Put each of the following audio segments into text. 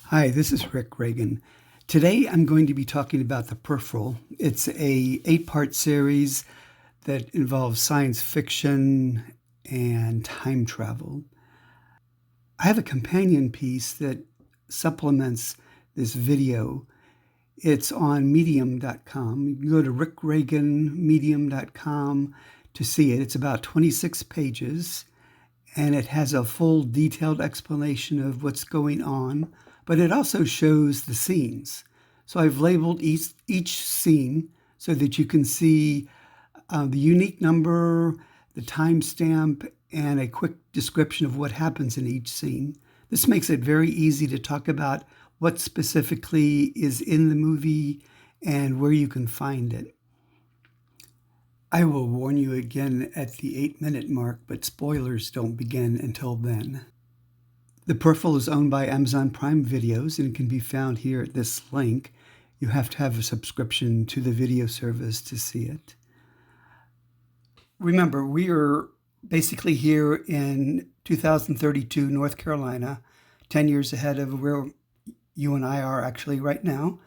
Hi, this is Rick Reagan. Today I'm going to be talking about The Peripheral. It's a 8-part series that involves science fiction and time travel. I have a companion piece that supplements this video. It's on medium.com. You can go to rickreaganmedium.com to see it. It's about 26 pages, and it has a full detailed explanation of what's going on, but it also shows the scenes. So I've labeled each scene so that you can see the unique number, the timestamp, and a quick description of what happens in each scene. This makes it very easy to talk about what specifically is in the movie and where you can find it. I will warn you again at the 8-minute mark, but spoilers don't begin until then. The Peripheral is owned by Amazon Prime Videos and can be found here at this link. You have to have a subscription to the video service to see it. Remember, we are basically here in 2032, North Carolina, 10 years ahead of where you and I are actually right now.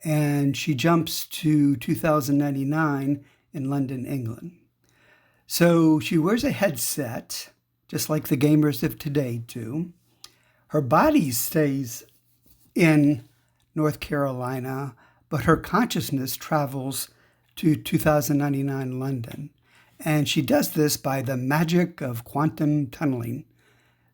And she jumps to 2099 in London, England. So she wears a headset, just like the gamers of today do. Her body stays in North Carolina, but her consciousness travels to 2099 London. And she does this by the magic of quantum tunneling.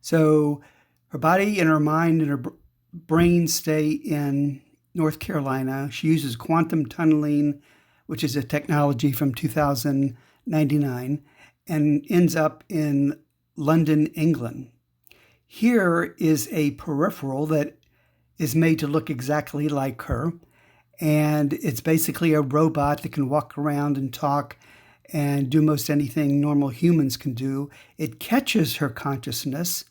So her body and her mind and her brain stay in North Carolina. She uses quantum tunneling, which is a technology from 2099, and ends up in London, England. Here is a peripheral that is made to look exactly like her, and it's basically a robot that can walk around and talk and do most anything normal humans can do. It catches her consciousness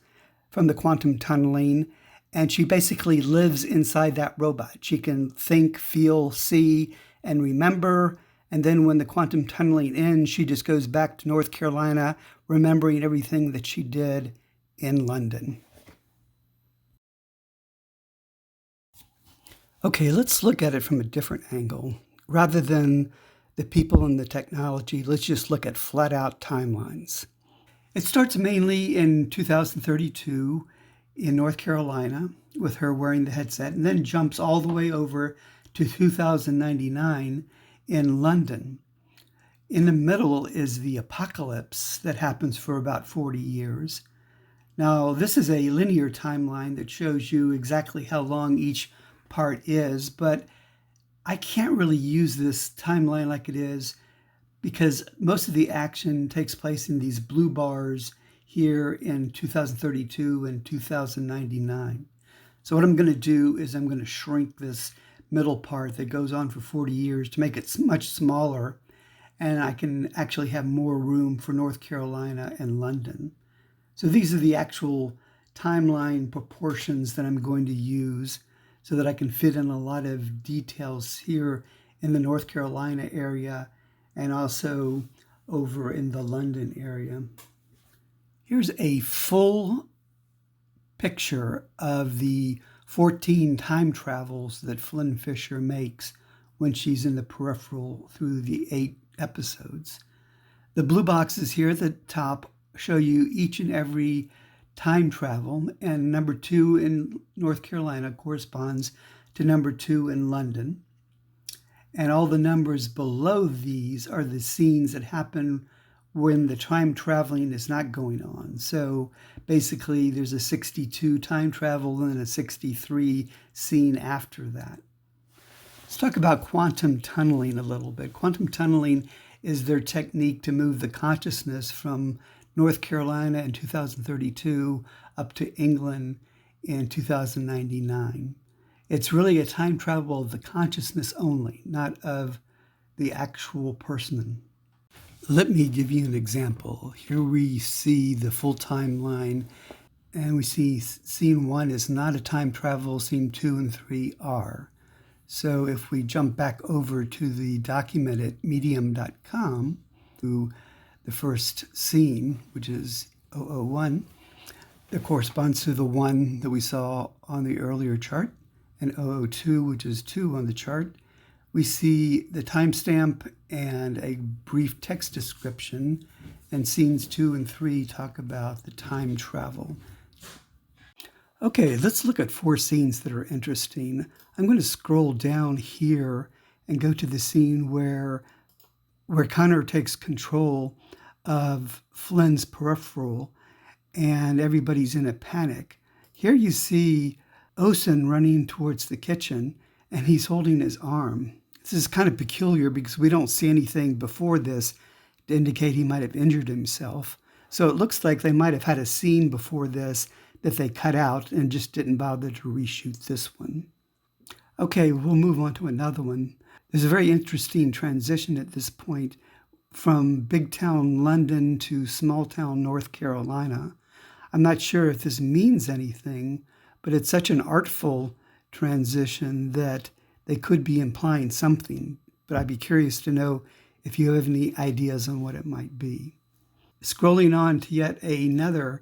from the quantum tunneling, and she basically lives inside that robot. She can think, feel, see, and remember. And then when the quantum tunneling ends, she just goes back to North Carolina, remembering everything that she did in London. Okay, let's look at it from a different angle. Rather than the people and the technology, let's just look at flat-out timelines. It starts mainly in 2032 in North Carolina with her wearing the headset, and then jumps all the way over to 2099 in London. In the middle is the apocalypse that happens for about 40 years. Now, this is a linear timeline that shows you exactly how long each part is, but I can't really use this timeline like it is because most of the action takes place in these blue bars here in 2032 and 2099. So what I'm going to do is I'm going to shrink this middle part that goes on for 40 years to make it much smaller, and I can actually have more room for North Carolina and London. So these are the actual timeline proportions that I'm going to use so that I can fit in a lot of details here in the North Carolina area and also over in the London area. Here's a full picture of the 14 time travels that Flynn Fisher makes when she's in the Peripheral through the 8 episodes. The blue boxes here at the top show you each and every time travel, and number 2 in North Carolina corresponds to number 2 in London. And all the numbers below these are the scenes that happen when the time traveling is not going on. So basically there's a 62 time travel and a 63 scene after that. Let's talk about quantum tunneling a little bit. Quantum tunneling is their technique to move the consciousness from North Carolina in 2032 up to England in 2099. It's really a time travel of the consciousness only, not of the actual person. Let me give you an example. Here we see the full timeline, and we see scene 1 is not a time travel, scene 2 and 3 are. So if we jump back over to the document at medium.com, to the first scene, which is 001, that corresponds to the 1 that we saw on the earlier chart, and 002, which is 2 on the chart. We see the timestamp and a brief text description, and scenes 2 and 3 talk about the time travel. Okay, let's look at 4 scenes that are interesting. I'm going to scroll down here and go to the scene where Connor takes control of Flynn's Peripheral and everybody's in a panic. Here you see Osen running towards the kitchen and he's holding his arm. This is kind of peculiar because we don't see anything before this to indicate he might have injured himself. So it looks like they might have had a scene before this that they cut out and just didn't bother to reshoot this one. Okay, we'll move on to another one. There's a very interesting transition at this point from big town London to small town North Carolina. I'm not sure if this means anything, but it's such an artful transition that they could be implying something. But I'd be curious to know if you have any ideas on what it might be. Scrolling on to yet another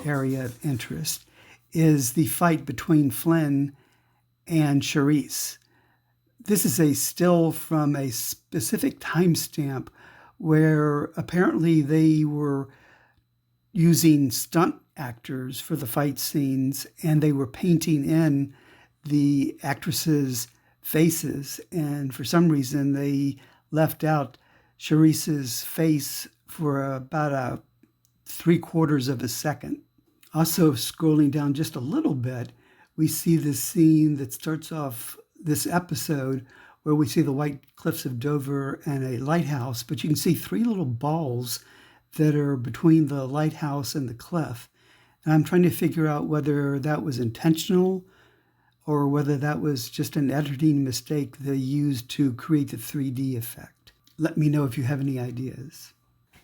area of interest is the fight between Flynn and Charisse. This is a still from a specific timestamp where apparently they were using stunt actors for the fight scenes and they were painting in the actresses' faces, and for some reason they left out Charisse's face for about 3/4 of a second. Also, scrolling down just a little bit, we see this scene that starts off this episode where we see the white cliffs of Dover and a lighthouse, but you can see 3 little balls that are between the lighthouse and the cliff. And I'm trying to figure out whether that was intentional or whether that was just an editing mistake they used to create the 3D effect. Let me know if you have any ideas.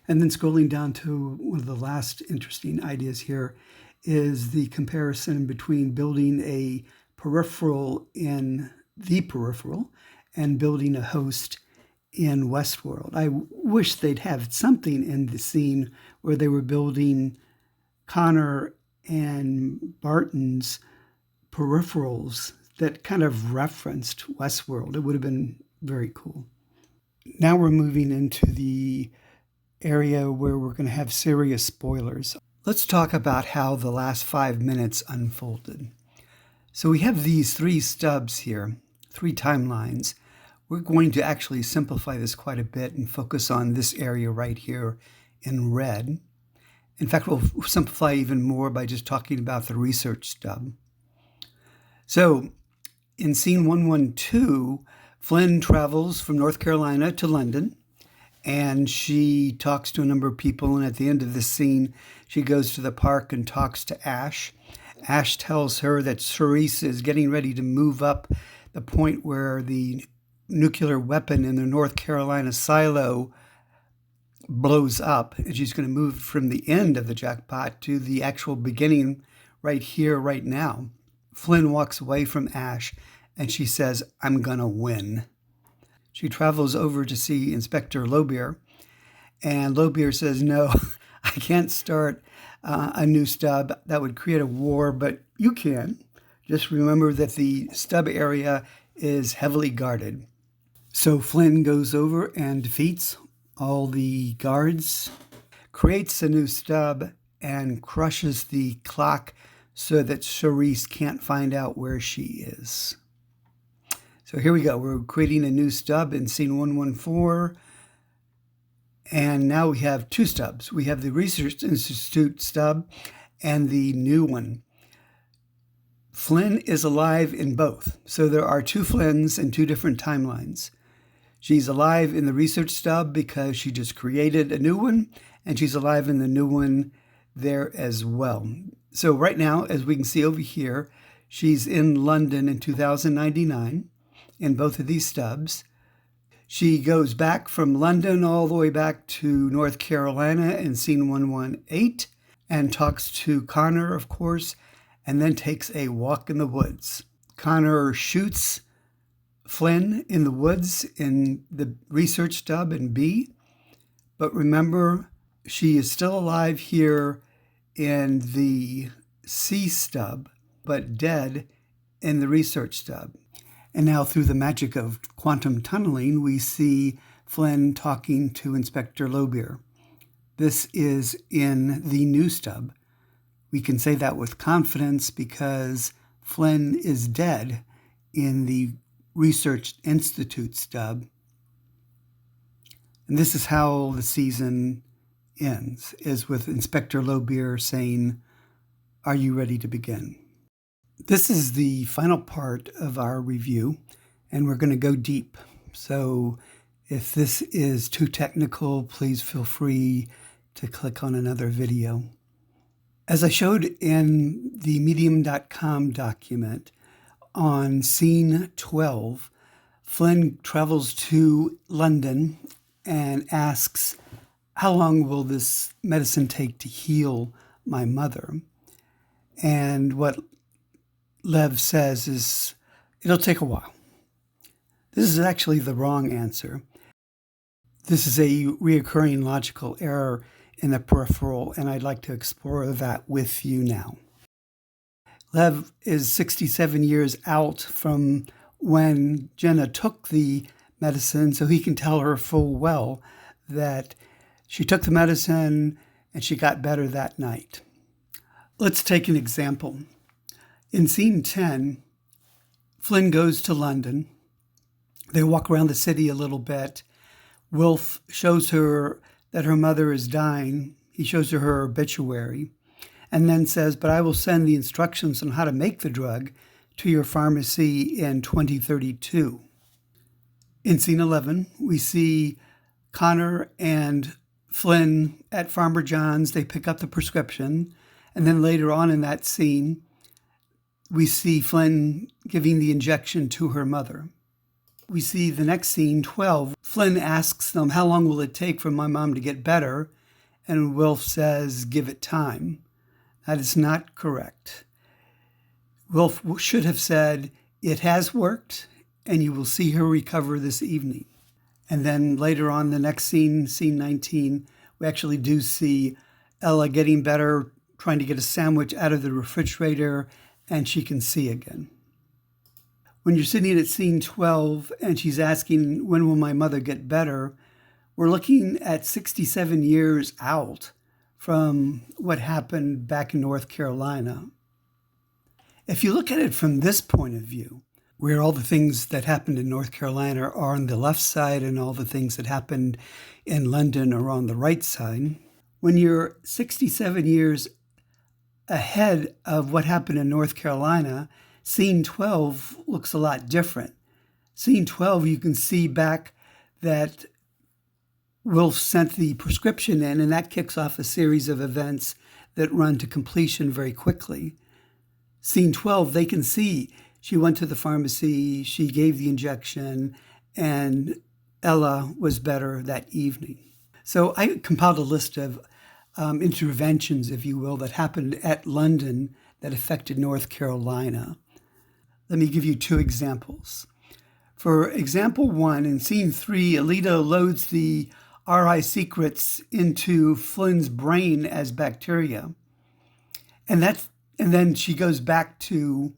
And then scrolling down to one of the last interesting ideas here is the comparison between building a peripheral in the Peripheral and building a host in Westworld. I wish they'd have something in the scene where they were building Connor and Barton's peripherals that kind of referenced Westworld. It would have been very cool. Now we're moving into the area where we're going to have serious spoilers. Let's talk about how the last 5 minutes unfolded. So we have these 3 stubs here, 3 timelines. We're going to actually simplify this quite a bit and focus on this area right here in red. In fact, we'll simplify even more by just talking about the research stub. So in scene 112, Flynn travels from North Carolina to London, and she talks to a number of people, and at the end of this scene, she goes to the park and talks to Ash. Ash tells her that Charisse is getting ready to move up the point where the nuclear weapon in the North Carolina silo blows up, and she's going to move from the end of the jackpot to the actual beginning right here, right now. Flynn walks away from Ash, and she says, "I'm going to win." She travels over to see Inspector Lobeer, and Lobeer says, "No, I can't start a new stub. That would create a war, but you can. Just remember that the stub area is heavily guarded." So Flynn goes over and defeats all the guards, creates a new stub, and crushes the clock so that Charisse can't find out where she is. So here we go. We're creating a new stub in scene 114. And now we have 2 stubs. We have the Research Institute stub and the new one. Flynn is alive in both. So there are 2 Flynns and 2 different timelines. She's alive in the research stub because she just created a new one, and she's alive in the new one there as well. So right now, as we can see over here, she's in London in 2099 in both of these stubs. She goes back from London all the way back to North Carolina in scene 118 and talks to Connor, of course, and then takes a walk in the woods. Connor shoots Flynn in the woods in the research stub in B, but remember, she is still alive here in the C stub, but dead in the research stub. And now through the magic of quantum tunneling, we see Flynn talking to Inspector Lobeer. This is in the new stub. We can say that with confidence because Flynn is dead in the Research Institute stub. And this is how the season ends, is with Inspector Lobeer saying, "Are you ready to begin?" This is the final part of our review, and we're going to go deep. So if this is too technical, please feel free to click on another video. As I showed in the Medium.com document, on scene 12, Flynn travels to London and asks, "How long will this medicine take to heal my mother?" And what Lev says is, "It'll take a while." This is actually the wrong answer. This is a reoccurring logical error in the peripheral, and I'd like to explore that with you now. Lev is 67 years out from when Jenna took the medicine, so he can tell her full well that she took the medicine and she got better that night. Let's take an example. In scene 10, Flynn goes to London. They walk around the city a little bit. Wilf shows her that her mother is dying. He shows her her obituary and then says, "But I will send the instructions on how to make the drug to your pharmacy in 2032. In scene 11, we see Connor and Flynn at Farmer John's. They pick up the prescription. And then later on in that scene, we see Flynn giving the injection to her mother. We see the next scene, 12. Flynn asks them, "How long will it take for my mom to get better?" And Wilf says, "Give it time." That is not correct. Wilf should have said, "It has worked, and you will see her recover this evening." And then later on, the next scene, scene 19, we actually do see Ella getting better, trying to get a sandwich out of the refrigerator, and she can see again. When you're sitting at scene 12 and she's asking, "When will my mother get better?" we're looking at 67 years out from what happened back in North Carolina. If you look at it from this point of view, where all the things that happened in North Carolina are on the left side and all the things that happened in London are on the right side, when you're 67 years ahead of what happened in North Carolina, scene 12 looks a lot different. Scene 12, you can see back that Wilf sent the prescription in, and that kicks off a series of events that run to completion very quickly. Scene 12, they can see she went to the pharmacy, she gave the injection, and Ella was better that evening. So I compiled a list of interventions, if you will, that happened at London that affected North Carolina. Let me give you two examples. For example 1, in scene 3, Alita loads the RI secrets into Flynn's brain as bacteria. And then she goes back to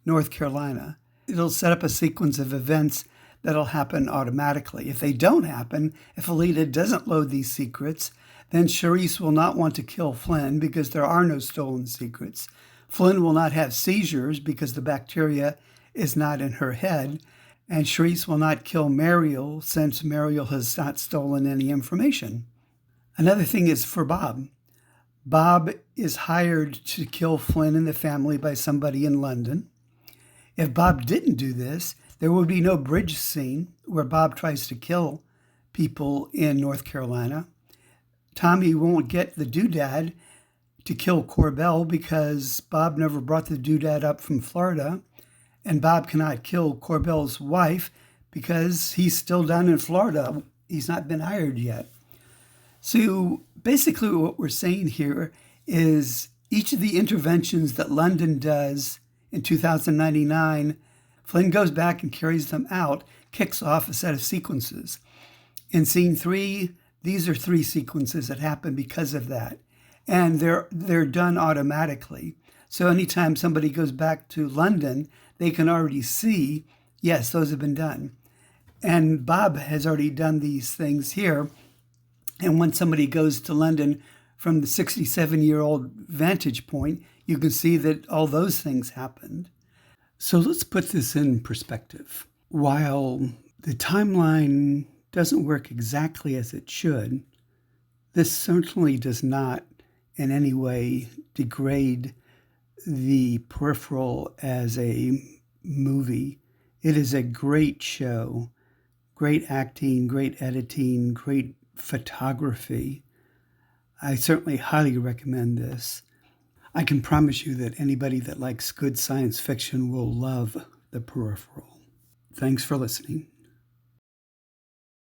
North Carolina. It'll set up a sequence of events that'll happen automatically. If they don't happen, if Alita doesn't load these secrets, then Charisse will not want to kill Flynn because there are no stolen secrets. Flynn will not have seizures because the bacteria is not in her head. And Charisse will not kill Mariel since Mariel has not stolen any information. Another thing is for Bob. Bob is hired to kill Flynn and the family by somebody in London. If Bob didn't do this, there would be no bridge scene where Bob tries to kill people in North Carolina. Tommy won't get the doodad to kill Corbell because Bob never brought the doodad up from Florida. And Bob cannot kill Corbell's wife because he's still down in Florida. He's not been hired yet. So basically what we're saying here is each of the interventions that London does in 2099, Flynn goes back and carries them out, kicks off a set of sequences. In scene 3, these are 3 sequences that happen because of that. And they're done automatically. So anytime somebody goes back to London, they can already see, yes, those have been done. And Bob has already done these things here. And when somebody goes to London from the 67-year-old vantage point, you can see that all those things happened. So let's put this in perspective. While the timeline doesn't work exactly as it should, this certainly does not in any way degrade the Peripheral as a movie. It is a great show, great acting, great editing, great photography. I certainly highly recommend this. I can promise you that anybody that likes good science fiction will love The Peripheral. Thanks for listening.